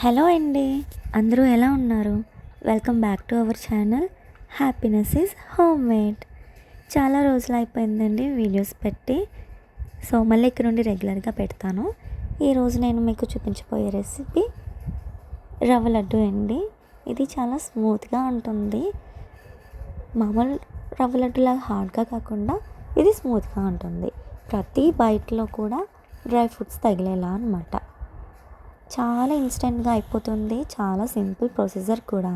Hello అండి, అందరూ ఎలా ఉన్నారు? Welcome back to our channel happiness is home made. చాలా రోజులు అయిపోయిందండి వీడియోస్ పెట్టి. సో మళ్ళీ ఇక్కడ నుండి రెగ్యులర్గా పెడతాను. ఈరోజు నేను మీకు చూపించబోయే రెసిపీ రవ్వ లడ్డు అండి. ఇది చాలా స్మూత్గా ఉంటుంది. మామూలు రవ్వ లడ్డులాగా హార్డ్గా కాకుండా ఇది స్మూత్గా ఉంటుంది. ప్రతి బైట్లో కూడా డ్రై ఫ్రూట్స్ తగిలేలా అనమాట. చాలా ఇన్స్టెంట్గా అయిపోతుంది. చాలా సింపుల్ ప్రొసీజర్ కూడా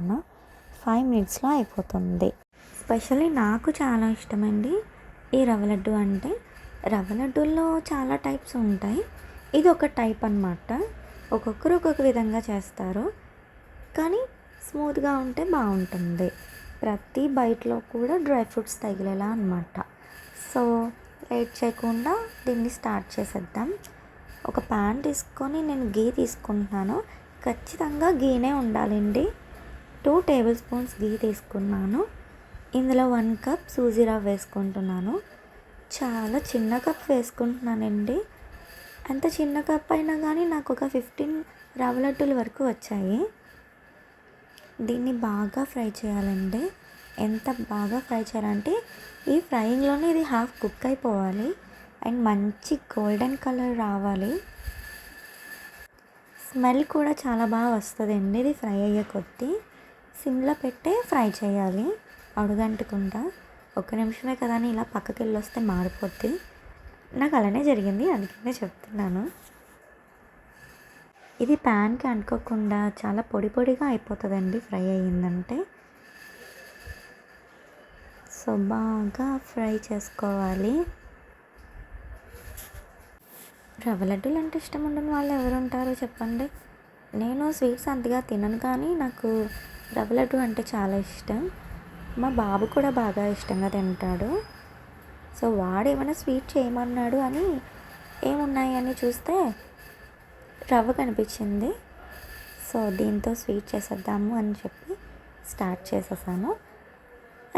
5 మినిట్స్లో అయిపోతుంది. స్పెషల్లీ నాకు చాలా ఇష్టమండి ఈ రవ్వ లడ్డు అంటే. రవ్వ లడ్డూల్లో చాలా టైప్స్ ఉంటాయి, ఇది ఒక టైప్ అన్నమాట. ఒక్కొక్కరు ఒక్కొక్క విధంగా చేస్తారు, కానీ స్మూత్గా ఉంటే బాగుంటుంది. ప్రతి బైట్లో కూడా డ్రై ఫ్రూట్స్ తగిలేలా అనమాట. సో లేట్ చేయకుండా దీన్ని స్టార్ట్ చేసేద్దాం. ఒక ప్యాన్ తీసుకొని నేను గీ తీసుకుంటున్నాను. ఖచ్చితంగా గీనే ఉండాలండి. 2 టేబుల్ స్పూన్స్ గీ తీసుకున్నాను. ఇందులో 1 కప్ సూజీ రవ్వ వేసుకుంటున్నాను. చాలా చిన్న కప్ వేసుకుంటున్నానండి. అంత చిన్న కప్ అయినా కానీ నాకు ఒక 15 రవ్వ లడ్డూల వరకు వచ్చాయి. దీన్ని బాగా ఫ్రై చేయాలండి. ఎంత బాగా ఫ్రై చేయాలంటే ఈ ఫ్రైయింగ్లోనే ఇది హాఫ్ కుక్ అయిపోవాలి అండ్ మంచి గోల్డెన్ కలర్ రావాలి. స్మెల్ కూడా చాలా బాగా వస్తుందండి. ఇది ఫ్రై అయ్యే కొద్దీ సిమ్లో పెట్టే ఫ్రై చేయాలి, అడుగంటకుండా. 1 నిమిషమే కదా అని ఇలా పక్కకి వెళ్ళి వస్తే మాడిపోద్ది. నాకు అలానే జరిగింది, అందుకనే చెప్తున్నాను. ఇది ప్యాన్కి అంటుకోకుండా చాలా పొడి పొడిగా అయిపోతుందండి ఫ్రై అయ్యిందంటే. సో బాగా ఫ్రై చేసుకోవాలి. రవ్వ లడ్డూలు అంటే ఇష్టం ఉండని వాళ్ళు ఎవరు ఉంటారో చెప్పండి. నేను స్వీట్స్ అంతగా తినను, కానీ నాకు రవ్వ లడ్డు అంటే చాలా ఇష్టం. మా బాబు కూడా బాగా ఇష్టంగా తింటాడు. సో వాడు ఏమైనా స్వీట్ చేయమన్నాడు అని ఏమున్నాయి అని చూస్తే రవ్వ కనిపించింది. సో దీంతో స్వీట్ చేసేద్దాము అని చెప్పి స్టార్ట్ చేసేసాను.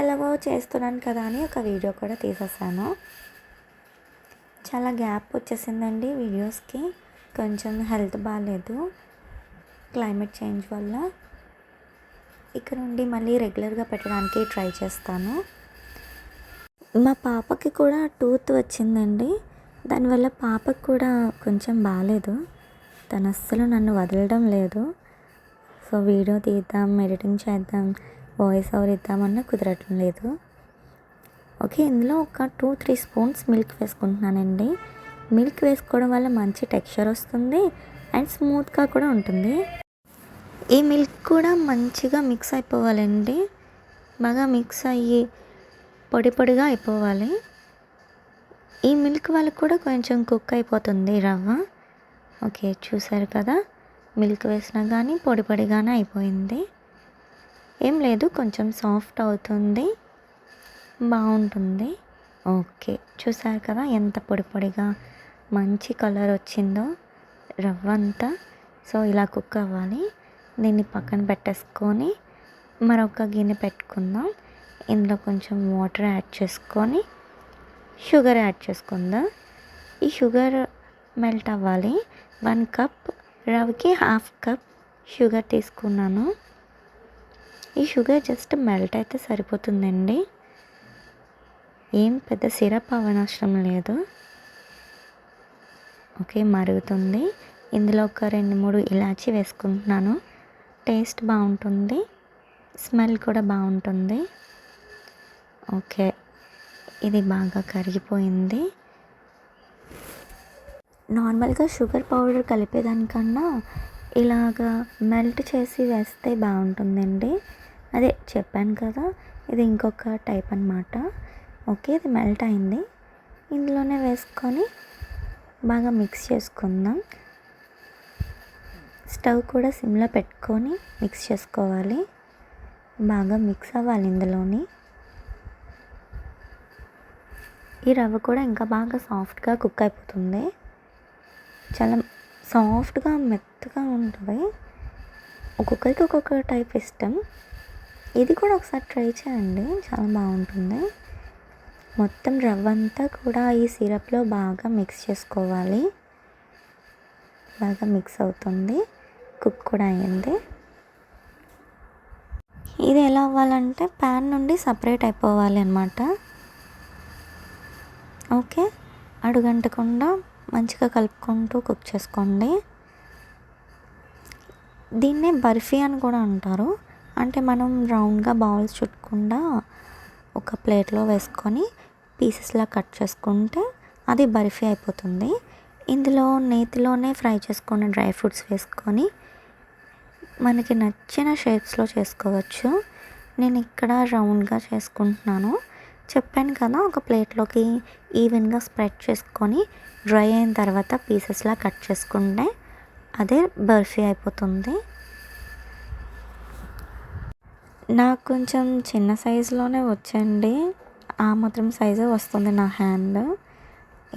ఎలాగో చేస్తున్నాను కదా అని ఒక వీడియో కూడా తీసేసాను. చాలా గ్యాప్ వచ్చేసిందండి వీడియోస్కి. కొంచెం హెల్త్ బాగాలేదు క్లైమేట్ చేంజ్ వల్ల. ఇక్కడ నుండి మళ్ళీ రెగ్యులర్గా పెట్టడానికి ట్రై చేస్తాను. మా పాపకి కూడా టూత్ వచ్చిందండి. దానివల్ల పాపకు కూడా కొంచెం బాగాలేదు. తను అస్సలు నన్ను వదలడం లేదు. సో వీడియో తీద్దాం, ఎడిటింగ్ చేద్దాం, వాయిస్ ఓవర్ ఇద్దామన్నా కుదరటం లేదు. ఓకే, ఇందులో ఒక 2-3 స్పూన్స్ మిల్క్ వేసుకుంటున్నానండి. మిల్క్ వేసుకోవడం వల్ల మంచి టెక్స్చర్ వస్తుంది అండ్ స్మూత్గా కూడా ఉంటుంది. ఈ మిల్క్ కూడా మంచిగా మిక్స్ అయిపోవాలండి. బాగా మిక్స్ అయ్యి పొడి పొడిగా అయిపోవాలి. ఈ మిల్క్ వల్ల కూడా కొంచెం కుక్ అయిపోతుంది రవ్వ. ఓకే, చూసారు కదా, మిల్క్ వేసినా కానీ పొడి పొడిగానే అయిపోయింది. ఏం లేదు, కొంచెం సాఫ్ట్ అవుతుంది, బాగుంటుంది. ఓకే, చూసారు కదా ఎంత పొడి పొడిగా మంచి కలర్ వచ్చిందో రవ్వ అంతా. సో ఇలా కుక్ అవ్వాలి. దీన్ని పక్కన పెట్టేసుకొని మరొక గిన్నె పెట్టుకుందాం. ఇందులో కొంచెం వాటర్ యాడ్ చేసుకొని షుగర్ యాడ్ చేసుకుందాం. ఈ షుగర్ మెల్ట్ అవ్వాలి. 1 కప్ రవ్వకి 1/2 కప్ షుగర్ తీసుకున్నాను. ఈ షుగర్ జస్ట్ మెల్ట్ అయితే సరిపోతుందండి, ఏం పెద్ద సిరప్ అవనవసరం లేదు. ఓకే, మరుగుతుంది. ఇందులో ఒక 2-3 ఇలాచీ వేసుకుంటున్నాను. టేస్ట్ బాగుంటుంది, స్మెల్ కూడా బాగుంటుంది. ఓకే, ఇది బాగా కరిగిపోయింది. నార్మల్గా షుగర్ పౌడర్ కలిపేదానికన్నా ఇలాగా మెల్ట్ చేసి వేస్తే బాగుంటుందండి. అదే చెప్పాను కదా, ఇది ఇంకొక టైప్ అన్నమాట. ఓకే, ఇది మెల్ట్ అయింది. ఇందులోనే వేసుకొని బాగా మిక్స్ చేసుకుందాం. స్టవ్ కూడా సిమ్లో పెట్టుకొని మిక్స్ చేసుకోవాలి. బాగా మిక్స్ అవ్వాలి ఇందులోని. ఈ రవ్వ కూడా ఇంకా బాగా సాఫ్ట్గా కుక్ అయిపోతుంది. చాలా సాఫ్ట్గా మెత్తగా ఉంటుంది. ఒక్కొక్కరికి ఒక్కొక్క టైప్ ఇష్టం. ఇది కూడా ఒకసారి ట్రై చేయండి, చాలా బాగుంటుంది. మొత్తం రవ్వ అంతా కూడా ఈ సిరప్లో బాగా మిక్స్ చేసుకోవాలి. బాగా మిక్స్ అవుతుంది. కుక్ కూడా అయ్యింది. ఇది ఎలా అవ్వాలంటే ప్యాన్ నుండి సపరేట్ అయిపోవాలి అన్నమాట. ఓకే, అడుగంటకుండా మంచిగా కలుపుకుంటూ కుక్ చేసుకోండి. దీన్నే బర్ఫీ అని కూడా అంటారు. అంటే మనం రౌండ్గా బౌల్స్ చుట్టకుండా ఒక ప్లేట్లో వేసుకొని పీసెస్లా కట్ చేసుకుంటే అది బర్ఫీ అయిపోతుంది. ఇందులో నేతిలోనే ఫ్రై చేసుకున్న డ్రై ఫ్రూట్స్ వేసుకొని మనకి నచ్చిన షేప్స్లో చేసుకోవచ్చు. నేను ఇక్కడ రౌండ్గా చేసుకుంటున్నాను. చెప్పాను కదా, ఒక ప్లేట్లోకి ఈవెన్గా స్ప్రెడ్ చేసుకొని డ్రై అయిన తర్వాత పీసెస్లా కట్ చేసుకుంటే అదే బర్ఫీ అయిపోతుంది. నాకు కొంచెం చిన్న సైజులోనే వచ్చండి. ఆ మాత్రం సైజే వస్తుంది నా హ్యాండ్.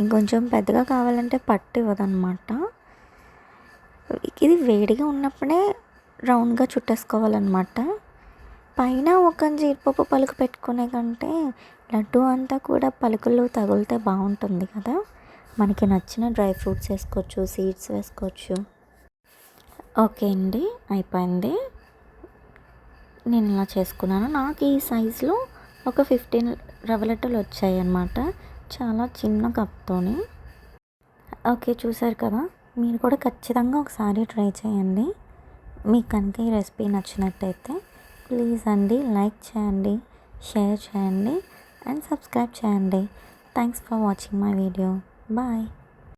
ఇంకొంచెం పెద్దగా కావాలంటే పట్టు ఇవ్వదన్నమాట. ఇది వేడిగా ఉన్నప్పుడే రౌండ్గా చుట్టేసుకోవాలన్నమాట. పైన ఒక జీడిపప్పు పలుకు పెట్టుకునే కంటే లడ్డు అంతా కూడా పలుకులు తగిలితే బాగుంటుంది కదా. మనకి నచ్చిన డ్రై ఫ్రూట్స్ వేసుకోవచ్చు, సీడ్స్ వేసుకోవచ్చు. ఓకే అండి, అయిపోయింది. నేను ఇలా చేసుకున్నాను. నాకు ఈ సైజులో ఒక 15 రవ్వ లడ్డూలు వచ్చాయి అన్నమాట, చాలా చిన్న కప్తోని. ఓకే, చూసారు కదా, మీరు కూడా ఖచ్చితంగా ఒకసారి ట్రై చేయండి. మీకు కనుక ఈ రెసిపీ నచ్చినట్టయితే ప్లీజ్ అండి లైక్ చేయండి, షేర్ చేయండి అండ్ సబ్స్క్రైబ్ చేయండి. Thanks for watching my video. Bye.